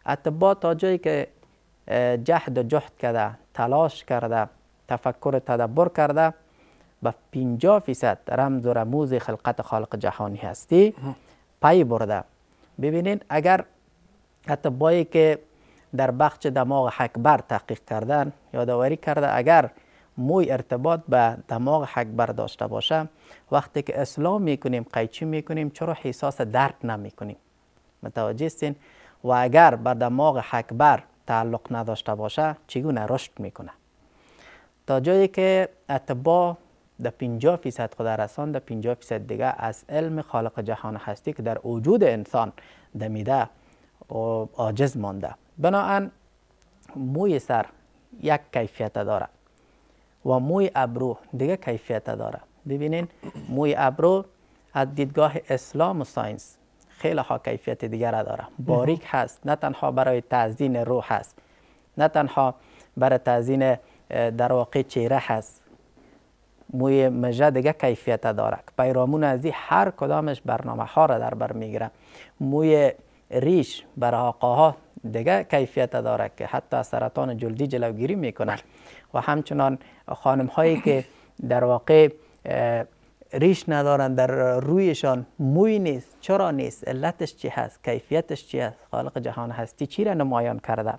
اتباع تا جایی که جهد و جهد کرده، تلاش کرده، تفکر و تدبر کرده، به 50% رمز و رموز خلقت خالق جهانی هستی پی برده. ببینین اگر اتباعی که در بخش دماغ اکبر تحقیق کردن یادآوری کرده اگر موی ارتباط به دماغ اکبر داشته باشه، وقتی که اسلام میکنیم، قیچی میکنیم، چرا احساس درد نمیکنیم؟ متوجه استین؟ و اگر به دماغ اکبر تعلق نداشته باشه چگونه رشد میکنه؟ تا جایی که اتباع در 50% خود رسان، در 50% دیگه از علم خالق جهان هستی که در وجود انسان دمیده و عاجز مانده. بنابراین موی سر یک کیفیت داره و موی ابرو دیگه کیفیت داره. ببینین موی ابرو از دیدگاه اسلام و ساینس خیلی ها کیفیت دیگر داره. باریک هست، نه تنها برای تزیین روح هست، نه تنها برای تزیین در واقع چهره هست. موی مژه دیگه کیفیت داره. پیرامون از هر کدامش برنامه ها را در بر میگیره. موی ریش برای آقاها دیگه کیفیت داره که حتی سرطان جلدی جلوگیری میکنن. و همچنان خانم هایی که در واقع ریش ندارن در رویشان موی نیست، چرا نیست؟ علتش چی هست؟ کیفیتش چی هست؟ خالق جهان هستی چی را نمایان کرده؟